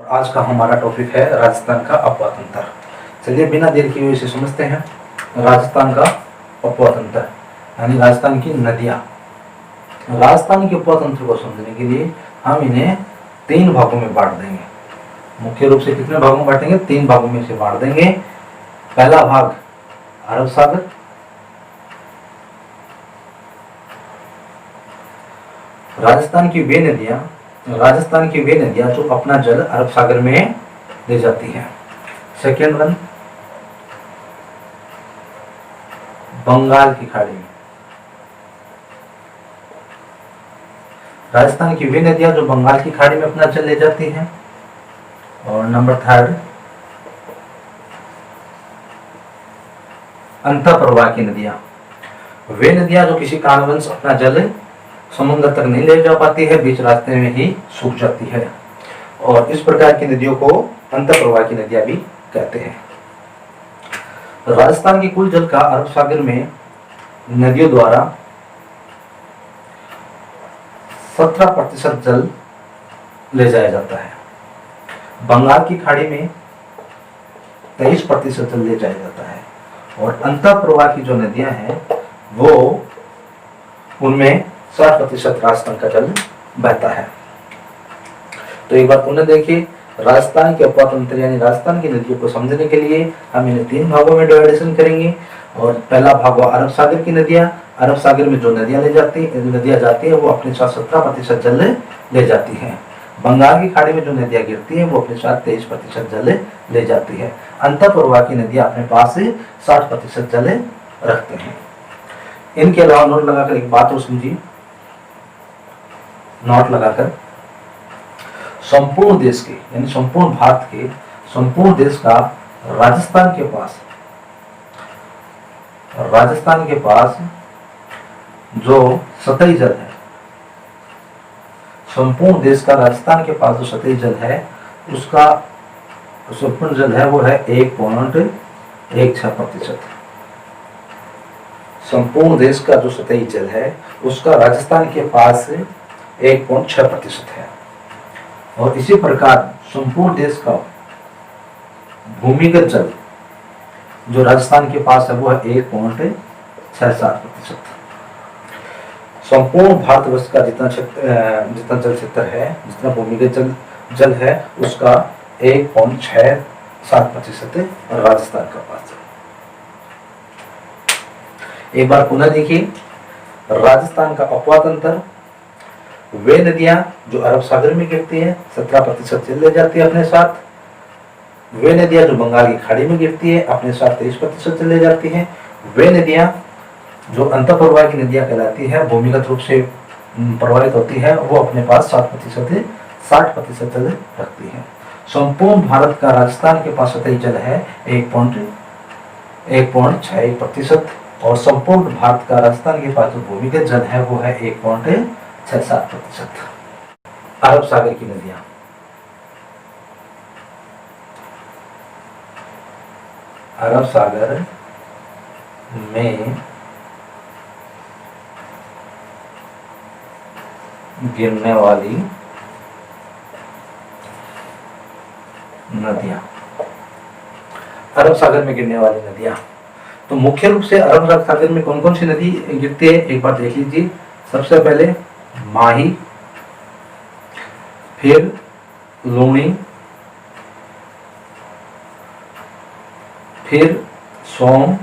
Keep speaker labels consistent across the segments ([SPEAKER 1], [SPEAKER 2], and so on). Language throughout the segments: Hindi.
[SPEAKER 1] आज का हमारा टॉपिक है राजस्थान का अपवा तंत्र। चलिए बिना देर किए हुए इसे समझते हैं। राजस्थान का अपवा तंत्र यानी राजस्थान की नदियाँ। राजस्थान के अपवा तंत्र को समझने के लिए हम इन्हें 3 भागों में बांट देंगे। मुख्य रूप से कितने भागों में बांटेंगे? 3 भागों में से बांट देंगे। पहला भाग अरब सागर, राजस्थान की वे नदियां जो अपना जल अरब सागर में ले जाती हैं। सेकेंड वन बंगाल की खाड़ी में, राजस्थान की वे नदियां जो बंगाल की खाड़ी में अपना जल ले जाती हैं। और नंबर थर्ड अंतःप्रवाह की नदियां, वे नदियां जो किसी कारणवश अपना जल समुद्र तक नहीं ले जा पाती है, बीच रास्ते में ही सूख जाती है, और इस प्रकार की नदियों को अंतःप्रवाह की नदियां भी कहते हैं। राजस्थान की कुल जल का अरब सागर में नदियों द्वारा 17% जल ले जाया जाता है। बंगाल की खाड़ी में 23% जल ले जाया जाता है, और अंतःप्रवाह की जो नदियां हैं वो उनमें 60% राजस्थान का जल बहता है। तो एक बार पुनः देखिए, राजस्थान के अपवा तंत्र यानी राजस्थान की नदियों को समझने के लिए हम इन्हें 3 भागों में डिवाइडेशन करेंगे। और पहला भाग हुआ अरब सागर की नदियां। अरब सागर में जो नदियां जाती है वो अपने साथ 17% जल ले जाती हैं। बंगाल की खाड़ी में जो नदियां गिरती हैं वो अपने साथ 23% जल ले जाती है। अंतःप्रवाह की नदियां अपने पास 60% जल रखते हैं। इनके अलावा नोट लगाकर एक बात और समझिए, नोट लगाकर संपूर्ण देश के यानी संपूर्ण भारत के संपूर्ण देश का राजस्थान के पास जो सतही जल है, संपूर्ण देश का राजस्थान के पास जो सतही जल है उसका संपूर्ण जल है वो है 1.16%। संपूर्ण देश का जो सतही जल है उसका राजस्थान के पास 1.6% है। और इसी प्रकार संपूर्ण देश का भूमिगत जल जो राजस्थान के पास है वो है 1.67%। संपूर्ण भारतवर्ष का जितना जल क्षेत्र है, जितना भूमिगत जल है उसका 1.67% राजस्थान का पास है। एक बार पुनः देखिए, राजस्थान का अपवा तंत्र, वे नदियां जो अरब सागर में गिरती हैं 17% जल ले जाती है अपने साथ। वे नदियां जो बंगाल की खाड़ी में गिरती है अपने साथ 23% जल ले जाती हैं। वे नदियां जो अंतःप्रवाह की नदियां कहलाती है, भूमिगत रूप से प्रवाहित होती है, वो अपने पास 60% जल रखती है। संपूर्ण भारत का राजस्थान के पास सतही जल है 1.61%, और संपूर्ण भारत का राजस्थान के पास जो भूमिगत जल है वो है 1.67%। अरब सागर की नदियां, अरब सागर में गिरने वाली नदियां, अरब सागर में गिरने वाली नदियां। तो मुख्य रूप से अरब सागर में कौन कौन सी नदी गिरती है एक बार देख लीजिए। सबसे पहले माही, फिर लूणी, फिर सोम,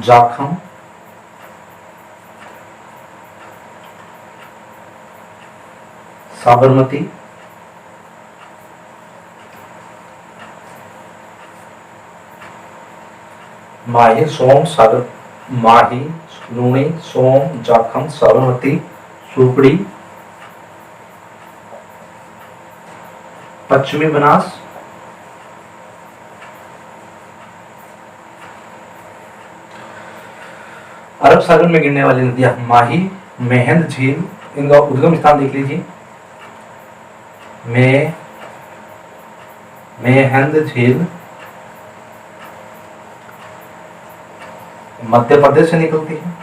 [SPEAKER 1] जाखम, साबरमती, माही, लूणी, सोम, जाखम, साबरमती, सुपड़ी, पश्चिमी बनास, अरब सागर में गिरने वाली नदियां माही, मेहंद झील, इनका उद्गम स्थान देख लीजिए। मेहंद झील मध्य प्रदेश से निकलती है।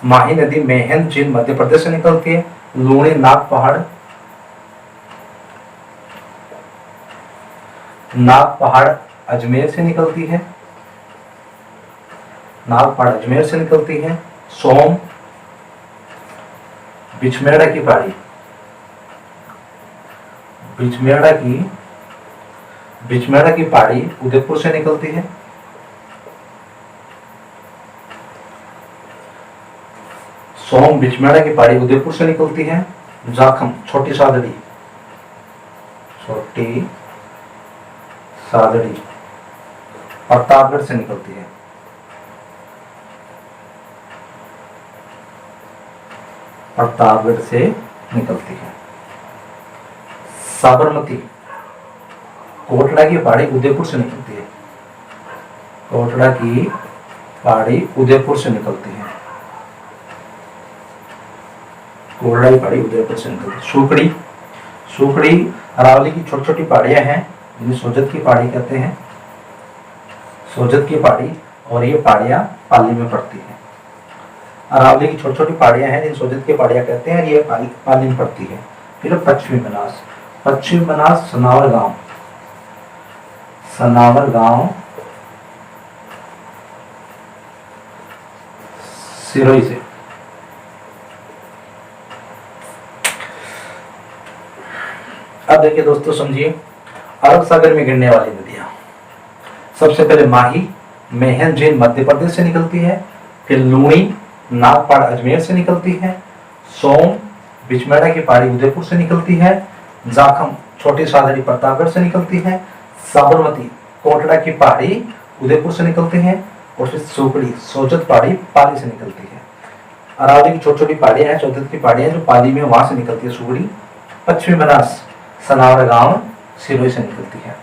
[SPEAKER 1] माही नदी मेहंद झील मध्य प्रदेश से निकलती है। लूणी नाग पहाड़ अजमेर से निकलती है, नाग पहाड़ अजमेर से निकलती है। सोम बिछमेड़ा की पहाड़ी, बिछमेड़ा की पहाड़ी उदयपुर से निकलती है। सोम बिछमेड़ा की पहाड़ी उदयपुर से निकलती है। जाखम छोटी सादड़ी प्रतापगढ़ से निकलती है। प्रतापगढ़ से निकलती है। साबरमती कोटड़ा की पहाड़ी उदयपुर से निकलती है। कोटड़ा की पहाड़ी उदयपुर से निकलती है। कोटड़ा की पहाड़ी उदयपुर से निकलती है। सुकड़ी अरावली की छोटी छोटी पहाड़ियां हैं जिन्हें सोजत की पहाड़ी कहते हैं। सोजत की पहाड़ी, और ये पहाड़ियां पाली में पड़ती हैं। अरावली की छोटी छोटी पहाड़ियां हैं जिन्हें सोजत की पहाड़ियां कहते हैं, और ये पाली में पड़ती है। फिर पश्चिमी बनास सनावर गांव सिरोही से। अब देखिए दोस्तों, समझिए अरब सागर में गिरने वाली नदियां। सबसे पहले माही मेहन झील मध्य प्रदेश से निकलती है। फिर लूणी नागपाड़ अजमेर से निकलती है। सोम बिछमेड़ा की पहाड़ी उदयपुर से निकलती है। जाखम छोटी सादड़ी प्रतापगढ़ से निकलती है। साबरमती कोटड़ा की पहाड़ी उदयपुर से निकलती है। और फिर सुकड़ी सोजत पहाड़ी पाली से निकलती है। अरावली की छोटी छोटी पहाड़ियां हैं, सोजत की पहाड़ियां जो पाली में, वहां से निकलती है सुकड़ी। पश्चिमी बनास सनावर गांव सिरोही से निकलती है।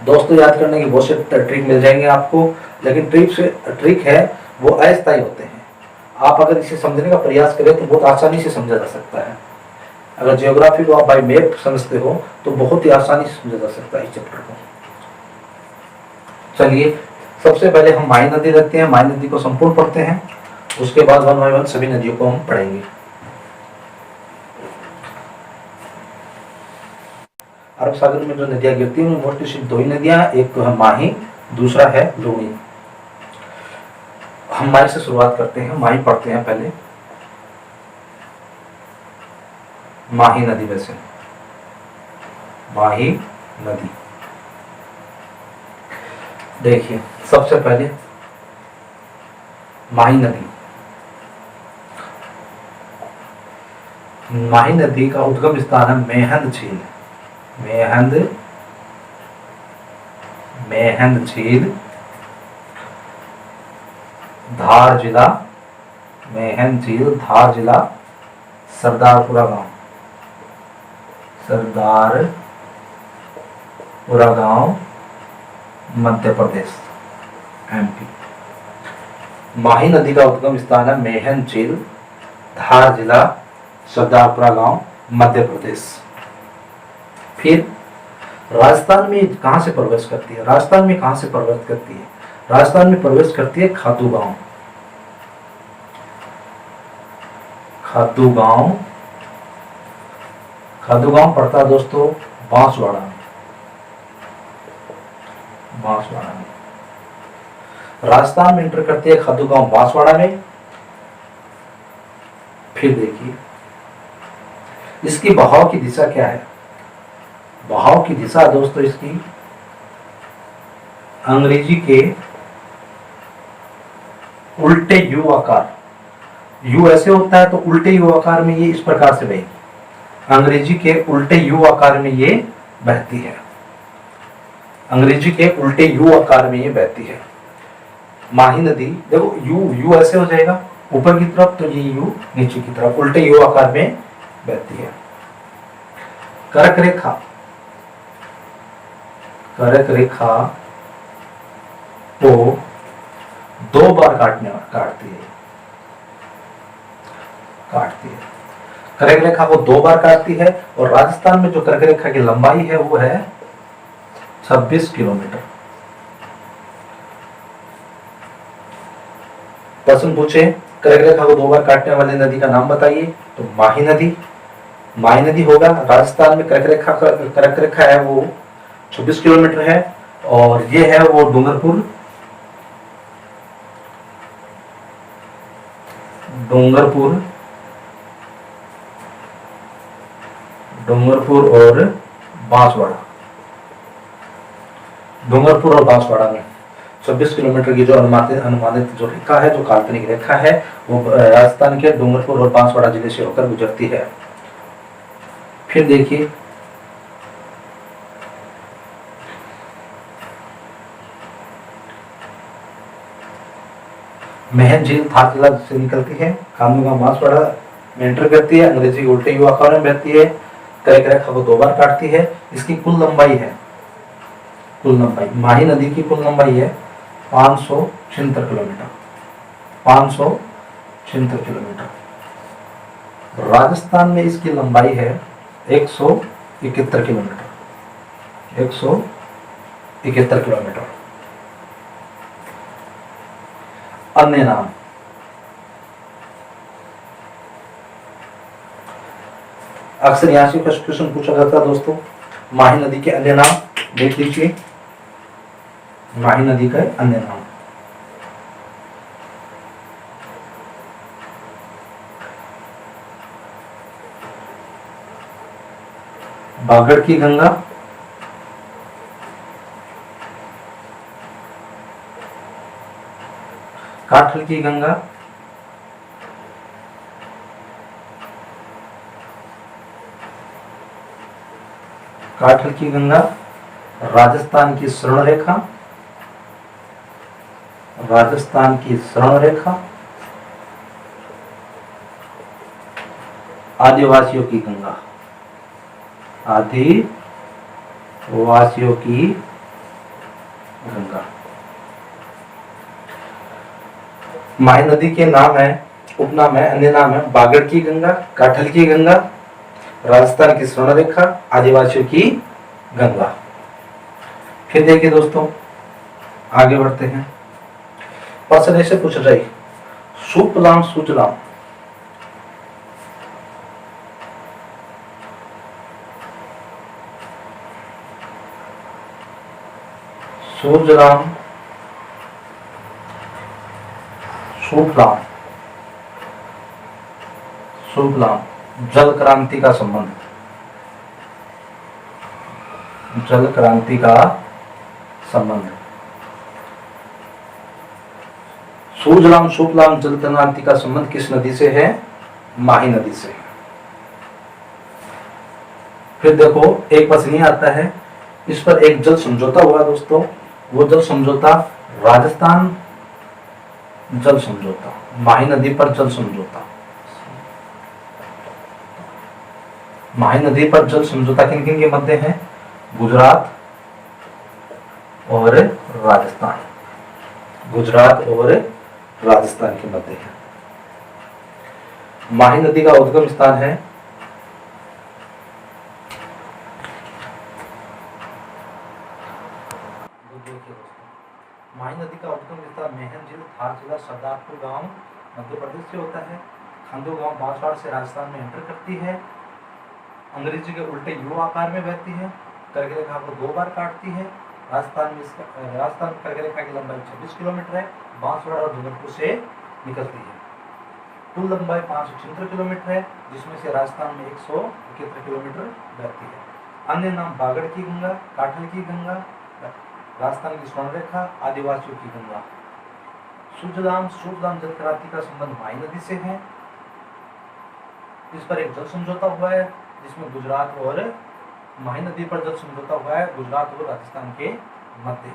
[SPEAKER 1] दोस्तों, याद करने की बहुत से ट्रिक मिल जाएंगे आपको, लेकिन ट्रिक है वो अस्थायी होते हैं। आप अगर इसे समझने का प्रयास करें तो बहुत आसानी से समझा जा सकता है। अगर जियोग्राफी को आप बाय मैप समझते हो तो बहुत ही आसानी से समझा जा सकता है इस चैप्टर को। चलिए, सबसे पहले हम माही नदी रखते हैं, माही नदी को संपूर्ण पढ़ते हैं, उसके बाद वन बाय वन सभी नदियों को हम पढ़ेंगे। अरब सागर में जो नदियां गिरती हैं मोस्टली सिर्फ दो ही नदियां हैं, एक तो है माही, दूसरा है लूणी। हम माही से शुरुआत करते हैं, माही पढ़ते हैं पहले। माही नदी में से माही नदी देखिए, सबसे पहले माही नदी का उद्गम स्थान है मेहंद झील। मेहंद झील धार जिला, मेहंद झील धार जिला, सरदारपुरा गांव मध्य प्रदेश एमपी। माही नदी का उद्गम स्थान है मेहंद झील धार जिला, सरदारपुरा गांव मध्य प्रदेश। फिर राजस्थान में कहां से प्रवेश करती है? राजस्थान में प्रवेश करती है खातू गांव पड़ता है दोस्तों बांसवाड़ा में। राजस्थान में एंटर करती है खातू गांव बांसवाड़ा में। फिर देखिए इसकी बहाव की दिशा क्या है? बहाव की दिशा दोस्तों इसकी अंग्रेजी के उल्टे यू आकार, यू ऐसे होता है तो उल्टे यू आकार में ये इस प्रकार से बहेगी। अंग्रेजी के उल्टे यू आकार में ये बहती है। माही नदी देखो, यू ऐसे हो जाएगा ऊपर की तरफ, तो ये यू नीचे की तरफ, उल्टे यू आकार में बहती है। कर्क रेखा को दो बार काटती है। कर्क रेखा को दो बार काटती है, और राजस्थान में जो कर्क रेखा की लंबाई है वो है 26 किलोमीटर। प्रश्न पूछे कर्क रेखा को 2 बार काटने वाली नदी का नाम बताइए। तो माही नदी, माही नदी होगा। राजस्थान में कर्क रेखा है वो 26 किलोमीटर है, और ये है वो डूंगरपुर और बांसवाड़ा, डूंगरपुर और बांसवाड़ा में 26 किलोमीटर की जो अनुमानित जो रेखा है, जो काल्पनिक रेखा है, वो राजस्थान के डूंगरपुर और बांसवाड़ा जिले से होकर गुजरती है। फिर देखिए महन झील थार जिला से निकलती है, कामगांव बांसवाड़ा में एंटर करती है, अंग्रेजी के उल्टे यू आकार में बहती है, कर्क रेखा को 2 बार काटती है। इसकी कुल लंबाई माही नदी की कुल लंबाई है 576 किलोमीटर, 576 किलोमीटर। राजस्थान में इसकी लंबाई है 171 किलोमीटर, 171 किलोमीटर। अन्य नाम, अक्सर यहां से क्वेश्चन पूछा जाता है दोस्तों, माही नदी के अन्य नाम देख लीजिए। माही नदी का अन्य नाम बागड़ की गंगा, काठल की गंगा, काठल की गंगा, राजस्थान की स्वर्ण रेखा, राजस्थान की स्वर्ण रेखा, आदिवासियों की गंगा, आदिवासियों की गंगा। माही नदी के नाम है, उपनाम है, अन्य नाम है बागड़ की गंगा, काठल की गंगा, राजस्थान की स्वर्ण रेखा, आदिवासियों की गंगा। फिर देखिए दोस्तों आगे बढ़ते हैं। क्वेश्चन ऐसे पूछ रही, सुपलाम सुजलाम, सुजलाम सुफलाम, सुफलाम, जल क्रांति का संबंध, जल क्रांति का संबंध। सुजलाम सुफलाम जल क्रांति का संबंध किस नदी से है? माही नदी से। फिर देखो एक प्रश्न ये आता है, इस पर एक जल समझौता हुआ दोस्तों, वो जल समझौता राजस्थान जल समझौता, माही नदी पर जल समझौता। माही नदी पर जल समझौता किन किन के मध्य है? गुजरात और राजस्थान, गुजरात और राजस्थान के मध्य है। माही नदी का उद्गम स्थान है माही नदी का उद्गम स्थान मेहन झील थार जिला सरदारपुर गांव मध्य प्रदेश से होता है। खंडो गांव बांसवाड़ा से राजस्थान में एंटर करती है, अंग्रेजी के उल्टे यू आकार में बहती है, कर्क रेखा को 2 बार काटती है। राजस्थान में कर्क रेखा की लंबाई 26 किलोमीटर है, बांसवाड़ा और डूंगरपुर से निकलती है। कुल लंबाई 576 किलोमीटर है, जिसमें से राजस्थान में 171 किलोमीटर बहती है। अन्य नाम बागड़ की गंगा, काठल की गंगा, राजस्थान की स्वर्ण रेखा, आदिवासियों की गंगा। सुजलाम सुफलाम जल क्रांति का संबंध माही नदी से है। इस पर एक जल समझौता हुआ है, जिसमें गुजरात और माही नदी पर जल समझौता हुआ है, गुजरात और राजस्थान के मध्य।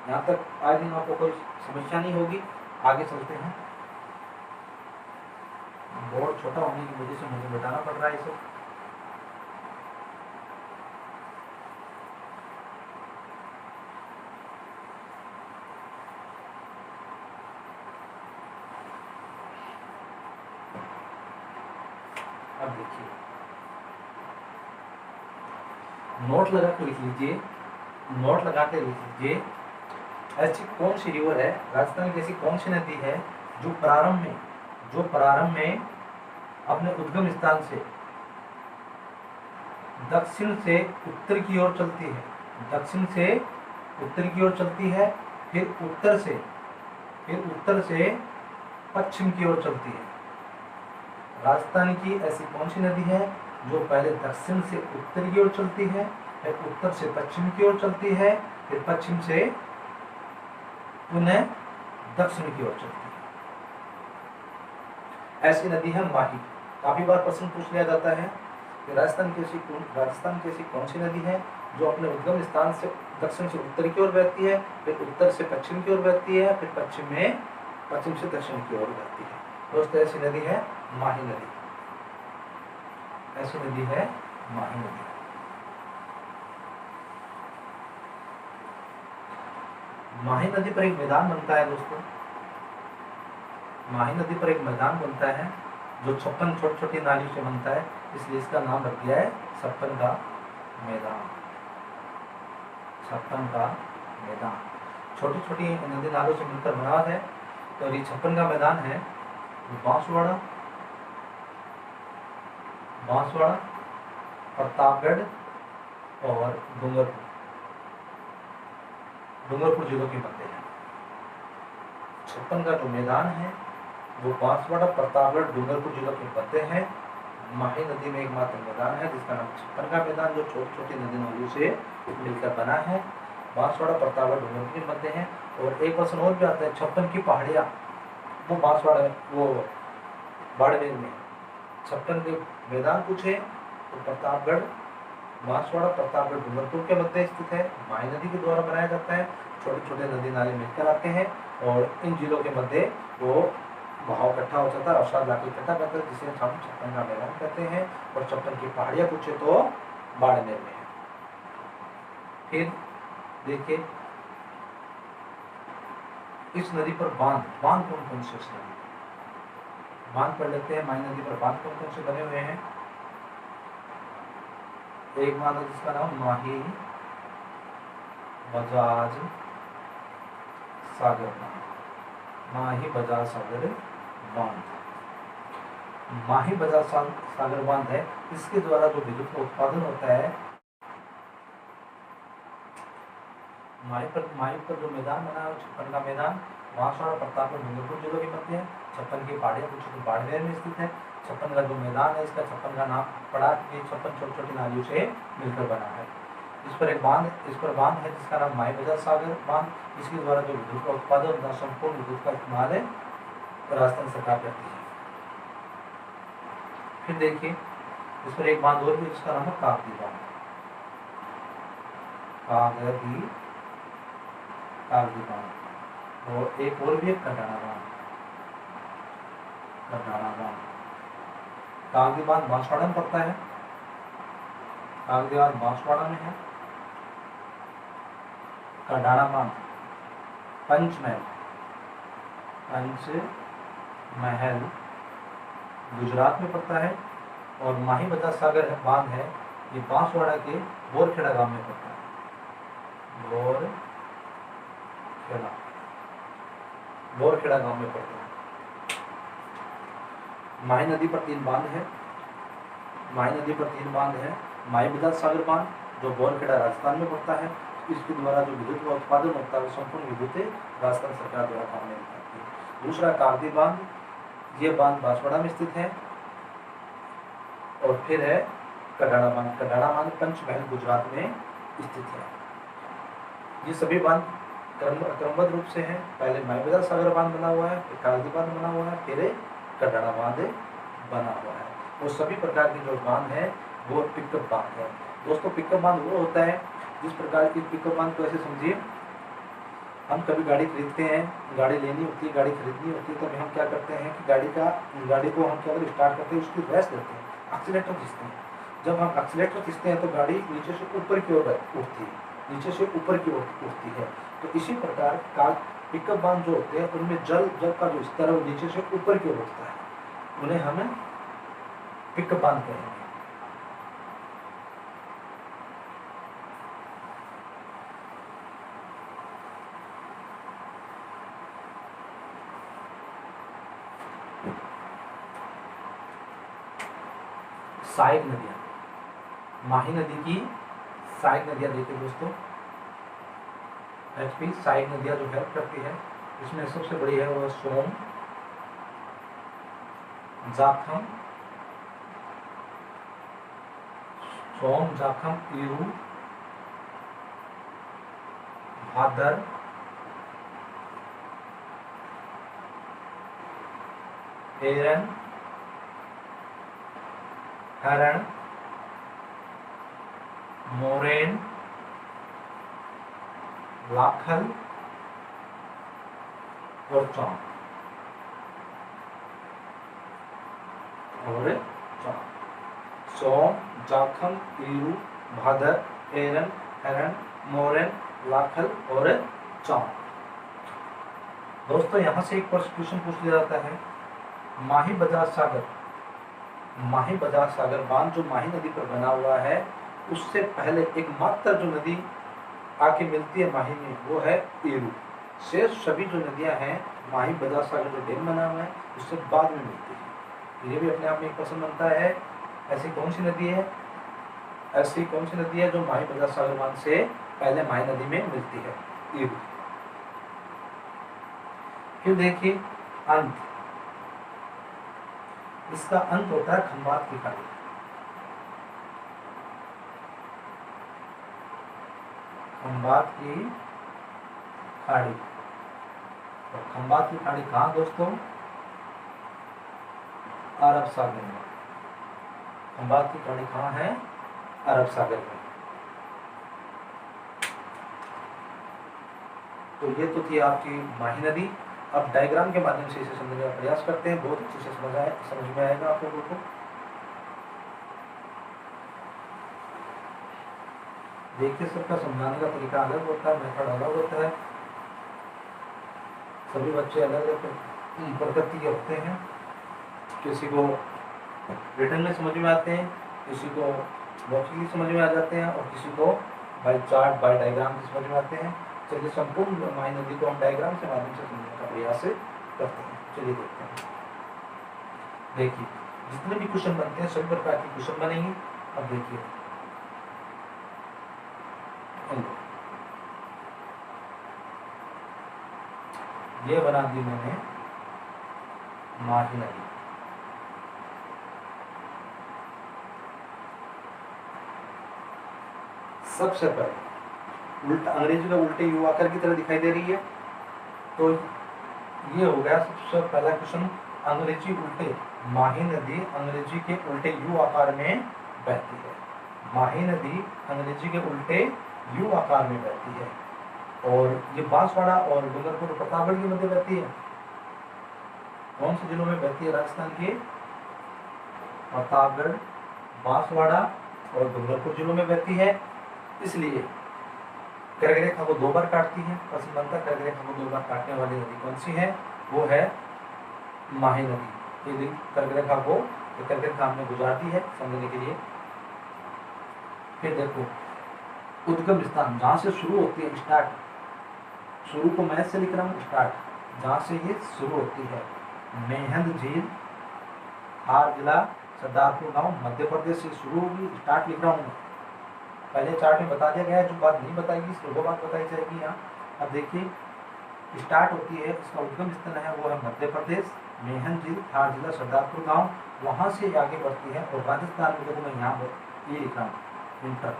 [SPEAKER 1] यहाँ तक आज दिन आपको कोई समस्या नहीं होगी। आगे चलते हैं। बोर्ड छोटा होने की वजह से मुझे बताना पड़ रहा है इसे। अब देखिए नोट लगा के लिख लीजिए, नोट लगा के लिख लीजिए, ऐसी कौन सी रिवर है, राजस्थान की ऐसी कौन सी नदी है जो प्रारंभ में अपने उद्गम स्थान से दक्षिण से उत्तर की ओर चलती है, दक्षिण से उत्तर की ओर चलती है, फिर उत्तर से पश्चिम की ओर चलती है। राजस्थान की ऐसी कौन सी नदी है जो पहले दक्षिण से उत्तर की ओर चलती है, फिर उत्तर से पश्चिम की ओर चलती है, फिर पश्चिम से पुनः दक्षिण की ओर चलती है? ऐसी नदी है माही। काफी बार प्रश्न पूछ लिया जाता है कि राजस्थान की ऐसी कौन सी नदी है जो अपने उद्गम स्थान से दक्षिण से उत्तर की ओर बहती है, फिर उत्तर से पश्चिम की ओर बहती है, फिर पश्चिम से दक्षिण की ओर बहती है। दोस्तों ऐसी नदी है माही नदी। ऐसी नदी है माही नदी। माही नदी पर एक मैदान बनता है दोस्तों, माही नदी पर एक मैदान बनता है जो 56 छोटी छोटी नालियों से बनता है, इसलिए इसका नाम रख दिया है 56 का मैदान। 56 का मैदान छोटी छोटी नदी नालों से मिलकर बना है। तो ये 56 का मैदान है बांसवाड़ा, प्रतापगढ़ और डूंगरपुर जिलों के मध्य है। 56 का जो मैदान है वो बांसवाड़ा, प्रतापगढ़, डूंगरपुर जिलों के मध्य है। माही नदी में एकमात्र मैदान है जिसका नाम 56 का मैदान, जो छोटी छोटी नदी नालियों से मिलकर बना है। बांसवाड़ा, प्रतापगढ़, डूंगरपुर के मध्य है। और एक प्रश्न और भी आता है, 56 की पहाड़ियाँ वो बांसवाड़ा वो बाड़मेर में। 56 के मैदान पूछे तो प्रतापगढ़, बांसवाड़ा, प्रतापगढ़, डूंगरपुर के मध्य स्थित है। माही नदी के द्वारा बनाया जाता है। छोटे छोटे नदी नाले मिलकर आते हैं और इन जिलों के मध्य वो बहाव इकट्ठा हो जाता है, अवसाद लाके इकट्ठा करता है, जिसे हम 56 का मैदान कहते हैं। और 56 की पहाड़ियाँ पूछे तो बाड़मेर में है। फिर देखिए इस नदी पर बांध कौन कौन से नदी बांध पढ़ लेते हैं। माही नदी पर बांध कौन कौन से बने हुए हैं? एक बांध है जिसका नाम माही बजाज सागर बांध। माही बजाज सागर बांध, माही बजाज सागर बांध है। इसके द्वारा जो विद्युत का उत्पादन होता है, माही पर जो मैदान बना है 56 का मैदान बांसवाड़ा, प्रतापगढ़, डूंगरपुर जिलों के मध्य है। 56 की पहाड़ियाँ पूछे तो बाड़मेर में स्थित है। 56 का जो मैदान है इसका 56 का नाम पड़ा, ये 56 छोटी छोटी नालियों से मिलकर बना है। इस पर बांध है जिसका नाम माही बजाज सागर बांध। इसके द्वारा जो विद्युत का उत्पादन होता है, संपूर्ण विद्युत का इस्तेमाल है राजस्थान सरकार करती है। फिर देखिए इस पर एक बांध और भी जिसका नाम है कागदी बांध। कागदी बांध और एक और भी कटाना बांध। कागदी बांध बांसवाड़ा में पड़ता है। कागदी बांध बांसवाड़ा में है। कटाना बांध पंचमहल गुजरात में पड़ता है। और माही बजाज सागर बांध है, ये बांसवाड़ा के बोरखेड़ा गांव में पड़ता है। बोरखेड़ा गांव में पड़ता है। माही नदी पर 3 बांध है। माही बजाज सागर बांध जो बोरखेड़ा राजस्थान में पड़ता है, इसके द्वारा जो विद्युत का उत्पादन होता है वो संपूर्ण विद्युत राजस्थान सरकार द्वारा काम में आती है। दूसरा कागदी बांध, ये बांध बांसवाड़ा में स्थित है। और फिर है कटाना बांध पंचमहल गुजरात में स्थित है। ये सभी बांध क्रमबद्ध रूप से है। पहले माही बजाज सागर बांध बना हुआ है, फिर कागदी बांध बना हुआ है, फिर कटाना बांध बना हुआ है। वो सभी प्रकार के जो बांध है वो पिकअप बांध है। दोस्तों पिकअप बांध वो होता है जिस प्रकार की पिकअप बांध को ऐसे समझिए, हम कभी गाड़ी खरीदते हैं, गाड़ी लेनी होती है, गाड़ी खरीदनी होती है, तो हम क्या करते हैं कि गाड़ी को हम क्या स्टार्ट करते हैं, उसकी रेस देते हैं, एक्सीलेटर खींचते हैं। जब हम एक्सीलेटर खींचते हैं तो गाड़ी नीचे से ऊपर की ओर उठती है। तो इसी प्रकार का पिकअप बांध जो होते हैं उनमें जल का जो स्तर है वो नीचे से ऊपर की ओर उठता है, उन्हें हमें पिकअप बांध कहेंगे। सहायक नदियाँ, माही नदी की सहायक नदियाँ देखिए दोस्तों, एचपी सहायक नदियाँ जो हेल्प करती है, इसमें सबसे बड़ी है वो सोम, जाखम, ईरू, भादर, एरन, हरण, मोरेन, लाखल और चौन। सोम, जाखम, ईरू, भादर, एरन, हरण, मोरेन, लाखल और चौन। दोस्तों यहाँ से एक क्वेश्चन पूछ लिया जाता है, माही बजाज सागर बांध जो माही नदी पर बना हुआ है, उससे पहले एकमात्र जो नदी आके मिलती है माही में वो है ईरू। शेष सभी जो नदियां हैं माही बजाज सागर जो डैम बना हुआ है उससे बाद में मिलती है। ये भी अपने आप में एक प्रश्न बनता है, ऐसी कौन सी नदी है जो माही बजाज सागर बांध से पहले माही नदी में मिलती है? ईरू। फिर देखिए अंत, इसका अंत होता है खंबात की खाड़ी। खंबात की खाड़ी, और खंबात की खाड़ी कहाँ दोस्तों? अरब सागर में। खंबात की खाड़ी कहाँ है? अरब सागर में। तो ये तो थी आपकी माही नदी। अब डायग्राम के माध्यम से इसे समझने का प्रयास करते हैं, बहुत अच्छे से समझ में आएगा आप लोगों को। देखिए सबका समझाने का तरीका अलग होता है, मेथड अलग होता है, सभी बच्चे अलग अलग प्रकृति के होते हैं। किसी को रिटर्न में समझ में आते हैं, किसी को मौखिक समझ में आ जाते हैं, और किसी को बाय चार्ट बाय डायग्राम समझ में आते हैं। चलिए संपूर्ण माही नदी को हम डायग्राम के माध्यम से समझने का प्रयास करते हैं। चलिए देखते हैं। देखिए जितने भी क्वेश्चन बनते हैं सभी प्रकार के क्वेश्चन बनेंगे। अब देखिए ये बना दी मैंने माही नदी। सबसे पहले उल्टा, अंग्रेजी का उल्टे यू आकर की तरह दिखाई दे रही है, तो ये हो गया सबसे पहला क्वेश्चन। अंग्रेजी उल्टे, माही नदी अंग्रेजी के उल्टे यू आकार में बहती है। माही नदी अंग्रेजी के उल्टे यू आकार में बहती है, और ये बांसवाड़ा और डूंगरपुर प्रतापगढ़ के मध्य बहती है। कौन से जिलों में बहती है? राजस्थान के प्रतापगढ़, बांसवाड़ा और डूंगरपुर जिलों में बहती है। इसलिए कर्क रेखा को 2 बार काटती है। प्रश्न बनता है कर्क रेखा को 2 बार काटने वाली नदी कौन सी है? वो है माही नदी। यदि कर्क रेखा को कर्क रेखा हमने गुजार दी है समझने के लिए। फिर देखो उद्गम स्थान, जहां से शुरू होती है, स्टार्ट, शुरू को मैं से लिख रहा हूँ, स्टार्ट जहां से ये शुरू होती है, मेहंद झील, हार जिला, सरदारपुर गांव, मध्य प्रदेश से शुरू होगी। स्टार्ट लिख रहा हूँ, पहले चार्ट में बता दिया गया है, जो बात नहीं बताएगी इसको वो बात बताई जाएगी यहाँ। अब देखिए स्टार्ट होती है, इसका उद्गम स्थल है वो है मध्य प्रदेश, मेहंद झील, हार जिला, सरदारपुर गांव, वहां से आगे बढ़ती है। और राजस्थान में देखो मैं यहाँ पर ये लिख रहा हूँ इंटर,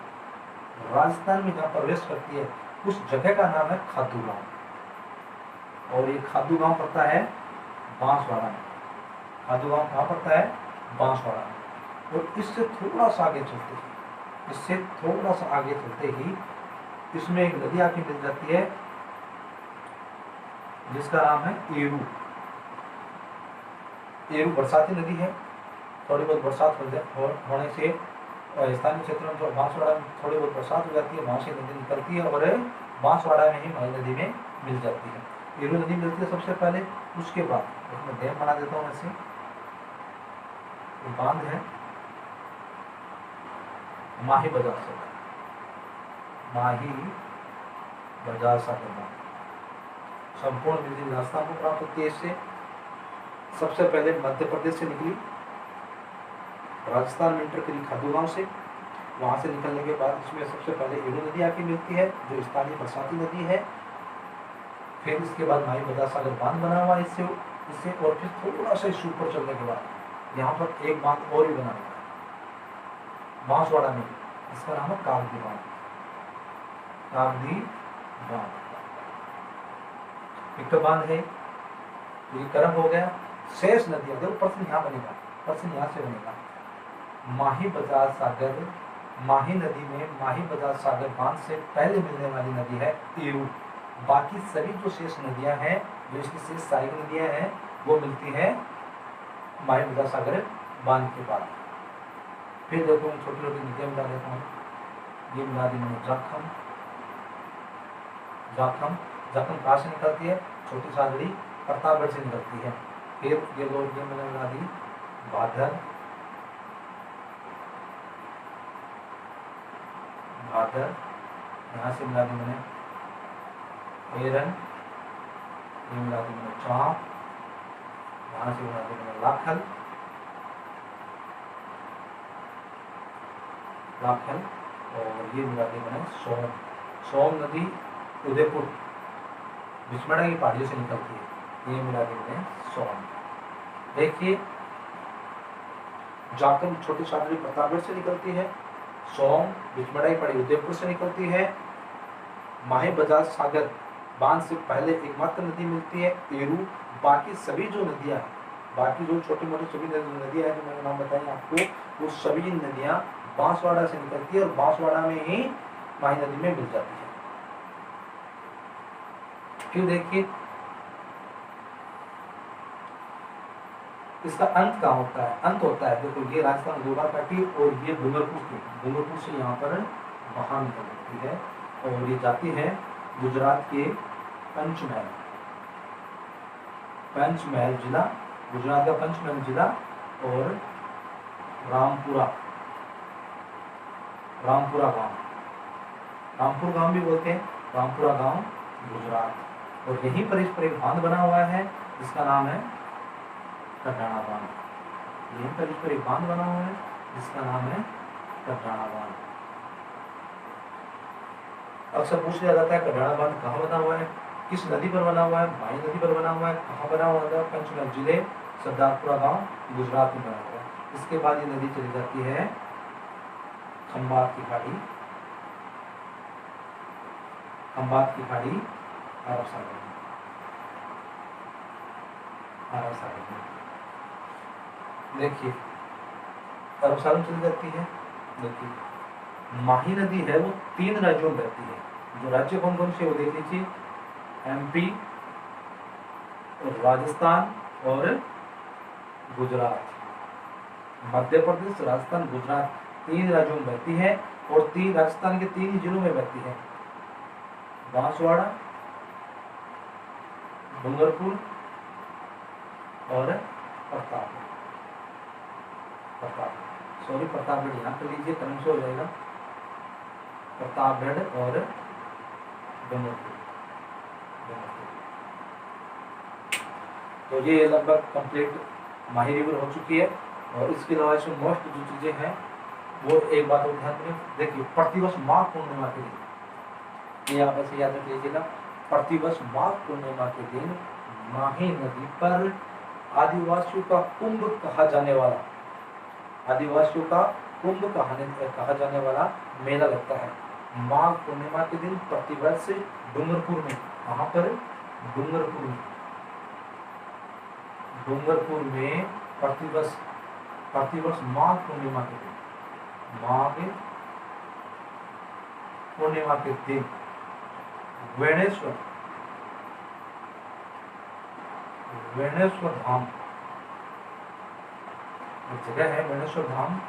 [SPEAKER 1] राजस्थान में जहाँ प्रवेश करती है उस जगह का नाम है खादू गांव, और ये खादू गांव पड़ता है बांसवाड़ा में। खादू गांव कहाँ पड़ता है? बांसवाड़ा में। और इससे थोड़ा सा आगे चलते ही, इसमें एक नदी आके मिल जाती है जिसका नाम है एरू। एरू बरसाती नदी है, थोड़ी बहुत बरसात होने से स्थानीय क्षेत्रों में जो बांसवाड़ा में थोड़ी बहुत बरसात हो जाती है, वहां से नदी निकलती है और बांसवाड़ा में ही माही नदी में मिल जाती है। एरू नदी मिलती है सबसे पहले, उसके बाद मैं डैम बना देता हूँ ऐसे, बांध है माही बजाज सागर, माही बजाज सागर बांध संपूर्ण बिजली राजस्थान को प्राप्त होती है। इससे सबसे पहले मध्य प्रदेश से निकली, राजस्थान में इंटर करी खादू गांव से। वहाँ से निकलने के बाद इसमें सबसे पहले एड़ू नदी आके मिलती है, जो स्थानीय बरसाती नदी है। फिर इसके बाद माही बजाज सागर बांध बना हुआ इससे इससे और फिर थोड़ा सा इस ऊपर चलने के बाद यहाँ पर एक बांध और भी बना हुआ है बांसवाड़ा में, इसका नाम है कागदी बांध। कागदी बांध एक तो बांध है, ये कर्म हो गया। शेष नदियां देखो, पर्सन यहाँ बनेगा, पर्सन यहाँ से बनेगा। माही बजाज सागर, माही नदी में माही बजाज सागर बांध से पहले मिलने वाली नदी है एरू। बाकी सभी जो शेष नदियां हैं, जो इसकी शेष सारी नदियां हैं, वो मिलती है माही बजाज सागर बांध के बाद। फिर देखो मैं छोटी छोटी नदियां मिला देता हूँ। ये मिला दी मैंने जाखम, जाखम जाखम कहाँ से निकलती है? छोटी सागड़ी प्रतापगढ़ से निकलती है। फिर ये लोग ये मैंने मिला दी भादर, भादर यहाँ से मिला दी मैंने एरन, ये मिला दी मैंने चाँप, यहाँ से मिला दी मैंने लाखल, लाखल, और ये मिला दी मैंने सोम। सोम नदी उदयपुर बिछमड़ा की पहाड़ियों से निकलती है, ये मिला दी मैंने सोम। देखिए जाखम छोटी सागरी प्रतापगढ़ से निकलती है, सोम बिछमड़ा की पहाड़ी उदयपुर से निकलती है, माही बजाज सागर बांध से पहले एकमात्र नदी मिलती है एरू। बाकी सभी जो नदियां हैं, बाकी जो छोटी मोटी सभी नदियां हैं जो मैंने नाम बताई आपको, वो सभी नदियां बांसवाड़ा से निकलती है और बांसवाड़ा में ही माही नदी में मिल जाती है। फिर देखिए इसका अंत कहाँ होता है? अंत होता है, देखो ये राजस्थान गोगाकाटी और ये डूंगरपुर से यहाँ पर बाहर निकलती है और ये जाती है गुजरात के पंचमहल, पंचमहल जिला, गुजरात का पंचमहल जिला और रामपुरा, रामपुरा गांव, रामपुर गांव भी बोलते हैं, रामपुरा गांव गुजरात। और यहीं पर इस पर एक बांध बना हुआ है जिसका नाम है कटाना बांध। यहीं पर इस पर एक बांध बना हुआ है जिसका नाम है कटाना बांध। अक्सर पूछ लिया जाता है कटाना बांध कहाँ बना हुआ है, किस नदी पर बना हुआ है? माही नदी पर बना हुआ है। कहाँ बना हुआ है? पंचमहल जिले, सरदारपुरा गांव, गुजरात में बना हुआ है। इसके बाद ये नदी चली जाती है खंबात की खाड़ी, खंबात की खाड़ी अरब सागर में, अरब सागर में। देखिए अरब सागर में चली जाती है। देखिए माही नदी है वो 3 राज्यों में बहती है। जो राज्य कौन कौन से वो देख लीजिए, एमपी, राजस्थान और गुजरात। मध्य प्रदेश, राजस्थान, गुजरात 3 राज्यों में बहती है और 3 राजस्थान के 3 जिलों में बहती है, बांसवाड़ा, डूंगरपुर और प्रतापगढ़। सॉरी प्रतापगढ़ यहाँ कर लीजिए, क्रम से हो जाएगा, प्रतापगढ़ और डूंगरपुर। तो ये लगभग कंप्लीट माही रिवर हो चुकी है। और इसके अलावा इसमें मोस्ट जो चीजें हैं वो एक बात और ध्यान में देखिए, प्रतिवर्ष माघ पूर्णिमा के दिन, ये आप ऐसे याद रख लीजिएगा, प्रतिवर्ष माघ पूर्णिमा के दिन माही नदी पर आदिवासियों का कुंभ कहा जाने वाला, आदिवासियों का कुंभ कहा जाने वाला मेला लगता है। माघ पूर्णिमा के दिन प्रतिवर्ष डूंगरपुर में, वहां पर डूंगरपुर में प्रतिवर्ष माघ पूर्णिमा के दिन, माघ पूर्णिमा के दिन वेणेश्वर धाम एक जगह है, वेणेश्वर धाम,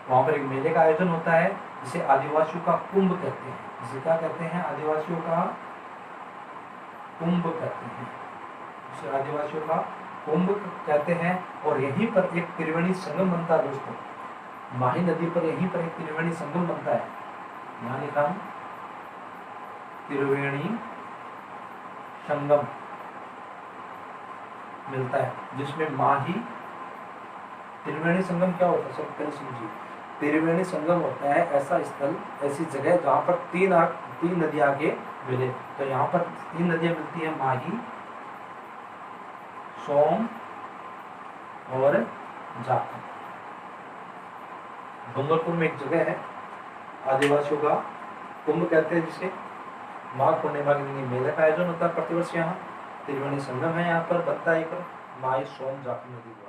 [SPEAKER 1] वहां पर एक मेले का आयोजन होता है जिसे आदिवासियों का कुंभ कहते हैं। जिसे क्या कहते हैं? आदिवासियों का कुंभ कहते हैं, जिसे आदिवासियों का कुंभ कहते हैं। और यहीं पर एक त्रिवेणी संगम बनता है दोस्तों, माही नदी पर यहीं पर एक त्रिवेणी संगम बनता है। यहाँ लिखा त्रिवेणी संगम मिलता है, जिसमें माही त्रिवेणी संगम क्या होता है सब पहले समझिए। त्रिवेणी संगम होता है ऐसा स्थल, ऐसी जगह जहाँ पर तीन नदियाँ आगे मिले। तो यहाँ पर तीन नदियाँ मिलती है, माही, सोम और जाखल। डूंगरपुर में एक जगह है आदिवासियों का कुंभ कहते हैं जिसे, माघ पूर्णिमा के दिन मेले का आयोजन होता है प्रतिवर्ष। यहाँ त्रिवेणी संगम है, यहाँ पर बनता है एक माही सोम जाखल नदी द्वारा।